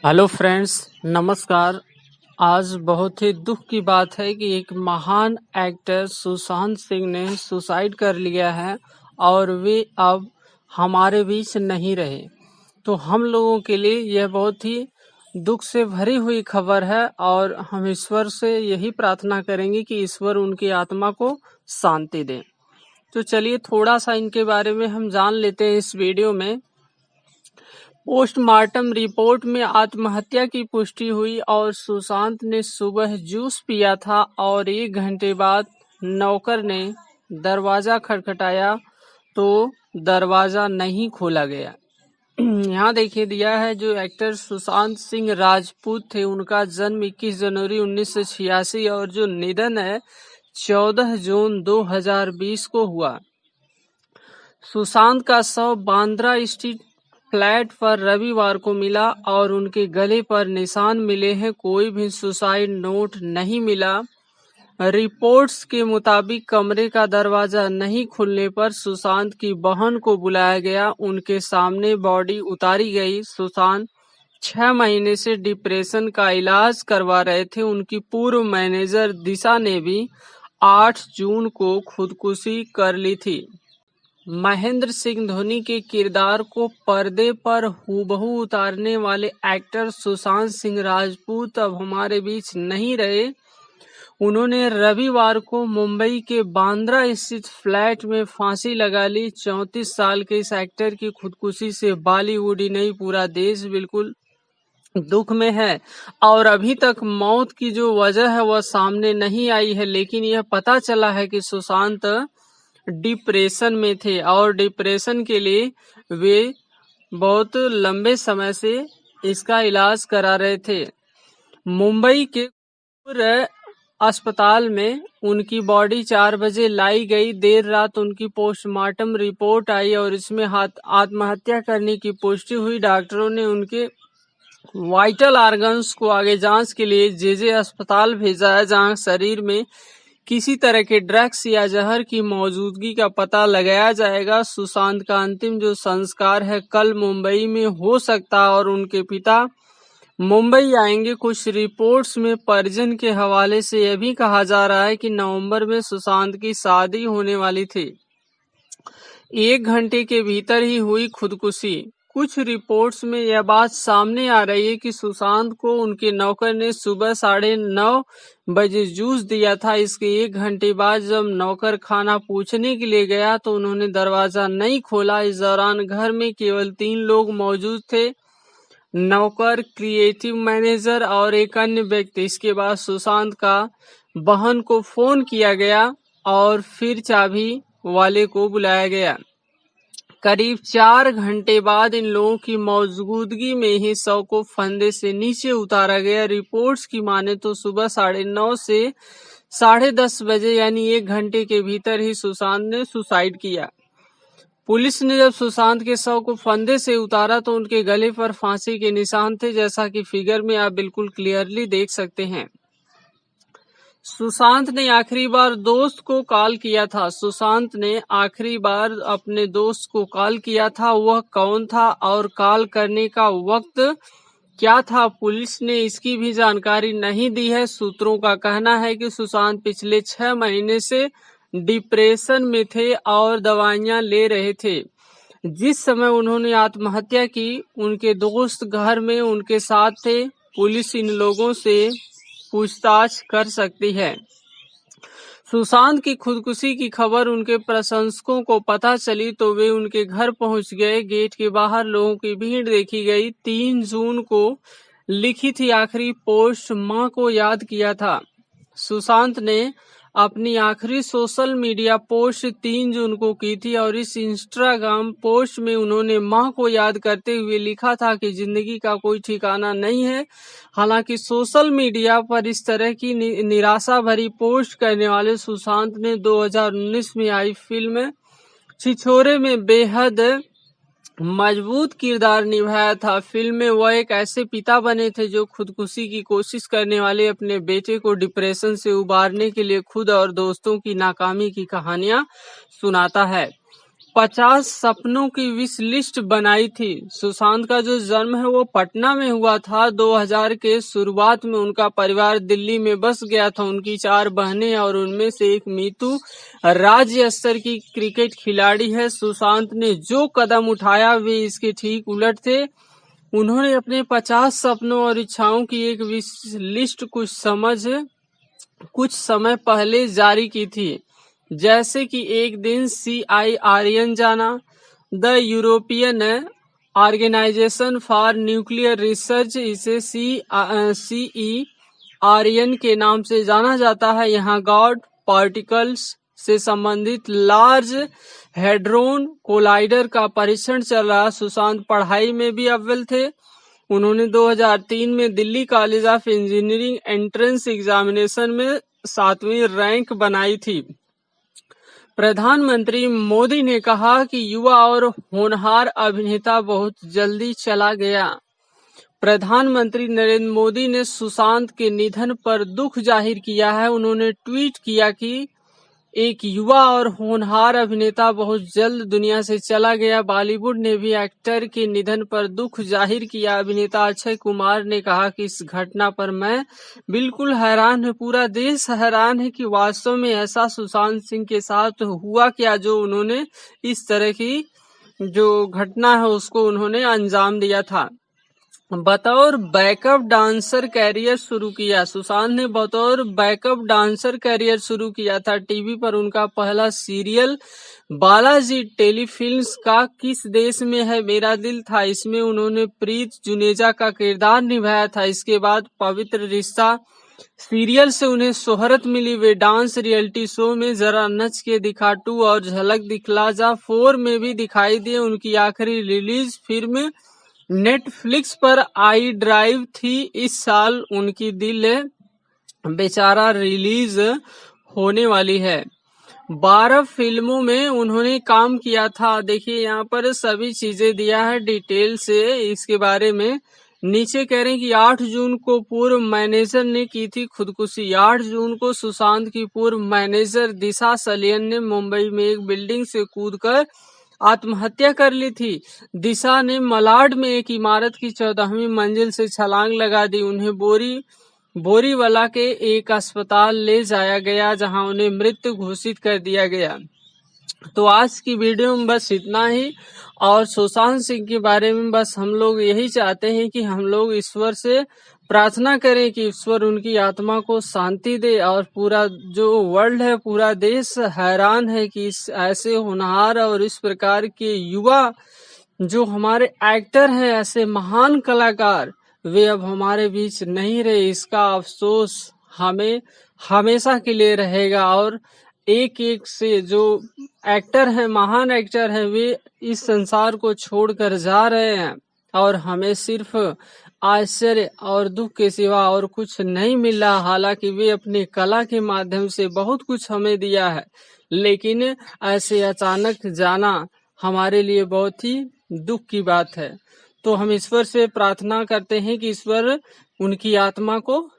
Hello friends, नमस्कार। आज बहुत ही दुख की बात है कि एक महान एक्टर सुशांत सिंह ने सुसाइड कर लिया है और वे अब हमारे बीच नहीं रहे। तो हम लोगों के लिए यह बहुत ही दुख से भरी हुई खबर है और हम ईश्वर से यही प्रार्थना करेंगे कि ईश्वर उनकी आत्मा को शांति दे। तो चलिए थोड़ा सा इनके बारे में हम जान लेते हैं इस वीडियो में। पोस्टमार्टम रिपोर्ट में आत्महत्या की पुष्टि हुई और सुशांत ने सुबह जूस पिया था और 1 घंटे बाद नौकर ने दरवाजा खटखटाया तो दरवाजा नहीं खोला गया। यहाँ देखिए दिया है, जो एक्टर सुशांत सिंह राजपूत थे उनका जन्म 21 जनवरी 1986 और जो निधन है 14 जून 2020 को हुआ। सुशांत का शव बांद्रा स्ट्रीट फ्लैट पर रविवार को मिला और उनके गले पर निशान मिले हैं। कोई भी सुसाइड नोट नहीं मिला। रिपोर्ट्स के मुताबिक कमरे का दरवाजा नहीं खुलने पर सुशांत की बहन को बुलाया गया। उनके सामने बॉडी उतारी गई। सुशांत 6 महीने से डिप्रेशन का इलाज करवा रहे थे। उनकी पूर्व मैनेजर दिशा ने भी 8 जून को खुदकुशी कर ली थी। महेंद्र सिंह धोनी के किरदार को पर्दे पर हूबहू उतारने वाले एक्टर सुशांत सिंह राजपूत अब हमारे बीच नहीं रहे। उन्होंने रविवार को मुंबई के बांद्रा स्थित फ्लैट में फांसी लगा ली। 34 साल के इस एक्टर की खुदकुशी से बॉलीवुड ही नहीं पूरा देश बिल्कुल दुख में है और अभी तक मौत की जो वजह है वह सामने नहीं आई है, लेकिन यह पता चला है कि सुशांत डिप्रेशन में थे और डिप्रेशन के लिए वे बहुत लंबे समय से इसका इलाज करा रहे थे। मुंबई के अस्पताल में उनकी बॉडी 4 बजे लाई गई। देर रात उनकी पोस्टमार्टम रिपोर्ट आई और इसमें आत्महत्या करने की पुष्टि हुई। डॉक्टरों ने उनके वाइटल ऑर्गन्स को आगे जांच के लिए जेजे अस्पताल भेजा है, जहां शरीर में किसी तरह के ड्रग्स या जहर की मौजूदगी का पता लगाया जाएगा। सुशांत का अंतिम जो संस्कार है कल मुंबई में हो सकता और उनके पिता मुंबई आएंगे। कुछ रिपोर्ट्स में परिजन के हवाले से यह भी कहा जा रहा है कि नवंबर में सुशांत की शादी होने वाली थी। 1 घंटे के भीतर ही हुई खुदकुशी। कुछ रिपोर्ट्स में यह बात सामने आ रही है कि सुशांत को उनके नौकर ने सुबह 9:30 बजे जूस दिया था। इसके 1 घंटे बाद जब नौकर खाना पूछने के लिए गया तो उन्होंने दरवाजा नहीं खोला। इस दौरान घर में केवल 3 लोग मौजूद थे, नौकर, क्रिएटिव मैनेजर और एक अन्य व्यक्ति। इसके बाद सुशांत का बहन को फोन किया गया और फिर चाबी वाले को बुलाया गया। करीब 4 घंटे बाद इन लोगों की मौजूदगी में ही शव को फंदे से नीचे उतारा गया। रिपोर्ट्स की माने तो सुबह 9:30 से 10:30 बजे यानी 1 घंटे के भीतर ही सुशांत ने सुसाइड किया। पुलिस ने जब सुशांत के शव को फंदे से उतारा तो उनके गले पर फांसी के निशान थे, जैसा कि फिगर में आप बिल्कुल क्लियरली देख सकते हैं। सुशांत ने आखिरी बार दोस्त को कॉल किया था। सुशांत ने आखिरी बार अपने दोस्त को कॉल किया था। वह कौन था और कॉल करने का वक्त क्या था, पुलिस ने इसकी भी जानकारी नहीं दी है। सूत्रों का कहना है कि सुशांत पिछले 6 महीने से डिप्रेशन में थे और दवाइयां ले रहे थे। जिस समय उन्होंने आत्महत्या की उनके दोस्त घर में उनके साथ थे। पुलिस इन लोगों से पूछताछ कर सकती है। सुशांत की खुदकुशी की खबर उनके प्रशंसकों को पता चली तो वे उनके घर पहुंच गए। गेट के बाहर लोगों की भीड़ देखी गई। 3 जून को लिखी थी आखिरी पोस्ट, मां को याद किया था। सुशांत ने अपनी आखिरी सोशल मीडिया पोस्ट 3 जून को की थी और इस इंस्टाग्राम पोस्ट में उन्होंने मां को याद करते हुए लिखा था कि जिंदगी का कोई ठिकाना नहीं है। हालांकि सोशल मीडिया पर इस तरह की निराशा भरी पोस्ट करने वाले सुशांत ने 2019 में आई फिल्म छिछोरे में बेहद मजबूत किरदार निभाया था। फिल्म में वह एक ऐसे पिता बने थे जो खुदकुशी की कोशिश करने वाले अपने बेटे को डिप्रेशन से उबारने के लिए खुद और दोस्तों की नाकामी की कहानियां सुनाता है। 50 सपनों की विश लिस्ट बनाई थी। सुशांत का जो जन्म है वो पटना में हुआ था। 2000 के शुरुआत में उनका परिवार दिल्ली में बस गया था। उनकी 4 बहनें और उनमें से एक मीतू राज्य स्तर की क्रिकेट खिलाड़ी है। सुशांत ने जो कदम उठाया वे इसके ठीक उलट थे। उन्होंने अपने 50 सपनों और इच्छाओं की एक विश लिस्ट कुछ समय पहले जारी की थी, जैसे कि एक दिन CIRN जाना, the European Organization for Nuclear Research, इसे CERN के नाम से जाना जाता है। यहाँ गॉड पार्टिकल्स से संबंधित लार्ज हेड्रोन कोलाइडर का परीक्षण चल रहा। सुशांत पढ़ाई में भी अव्वल थे। उन्होंने 2003 में Delhi college of engineering entrance examination में 7वीं रैंक बनाई थी। प्रधानमंत्री मोदी ने कहा कि युवा और होनहार अभिनेता बहुत जल्दी चला गया। प्रधानमंत्री नरेंद्र मोदी ने सुशांत के निधन पर दुख जाहिर किया है। उन्होंने ट्वीट किया कि एक युवा और होनहार अभिनेता बहुत जल्द दुनिया से चला गया। बॉलीवुड ने भी एक्टर के निधन पर दुख जाहिर किया। अभिनेता अक्षय कुमार ने कहा कि इस घटना पर मैं बिल्कुल हैरान हूं। पूरा देश हैरान है कि वास्तव में ऐसा सुशांत सिंह के साथ हुआ क्या, जो उन्होंने इस तरह की जो घटना है उसको उन्होंने अंजाम दिया था। बतौर बैकअप डांसर कैरियर शुरू किया। सुशांत ने बतौर बैकअप डांसर कैरियर शुरू किया था। टीवी पर उनका पहला सीरियल बालाजी टेलीफिल्म्स का किस देश में है मेरा दिल था। इसमें उन्होंने प्रीत जुनेजा का किरदार निभाया था। इसके बाद पवित्र रिश्ता सीरियल से उन्हें शोहरत मिली। वे डांस रियलिटी शो में जरा नच के दिखा 2 और झलक दिखला जा 4 में भी दिखाई दिए। उनकी आखिरी रिलीज फिल्म नेटफ्लिक्स पर आई ड्राइव थी। इस साल उनकी दिल बेचारा रिलीज होने वाली है। 12 फिल्मों में उन्होंने काम किया था। देखिए यहाँ पर सभी चीजें दिया है डिटेल से इसके बारे में। नीचे कह रहे हैं कि 8 जून को पूर्व मैनेजर ने की थी खुदकुशी। 8 जून को सुशांत की पूर्व मैनेजर दिशा सलियन ने मुंबई में एक बिल्डिंग से कूदकर आत्महत्या कर ली थी। दिशा ने मलाड में एक इमारत की 14वीं मंजिल से छलांग लगा दी। उन्हें बोरीवला के एक अस्पताल ले जाया गया, जहां उन्हें मृत घोषित कर दिया गया। तो आज की वीडियो में बस इतना ही। और सुशांत सिंह के बारे में बस हम लोग यही चाहते हैं कि हम लोग ईश्वर से प्रार्थना करें कि ईश्वर उनकी आत्मा को शांति दे। और पूरा जो वर्ल्ड है, पूरा देश हैरान है कि इस ऐसे होनहार और इस प्रकार के युवा जो हमारे एक्टर हैं, ऐसे महान कलाकार, वे अब हमारे बीच नहीं रहे। इसका अफसोस हमें हमेशा के लिए रहेगा। और एक एक से जो एक्टर हैं, महान एक्टर हैं, वे इस संसार को छोड़कर जा रहे हैं और हमें सिर्फ आश्चर्य और दुख के सिवा और कुछ नहीं मिल रहा। हालांकि वे अपने कला के माध्यम से बहुत कुछ हमें दिया है, लेकिन ऐसे अचानक जाना हमारे लिए बहुत ही दुख की बात है। तो हम ईश्वर से प्रार्थना करते हैं कि ईश्वर उनकी आत्मा को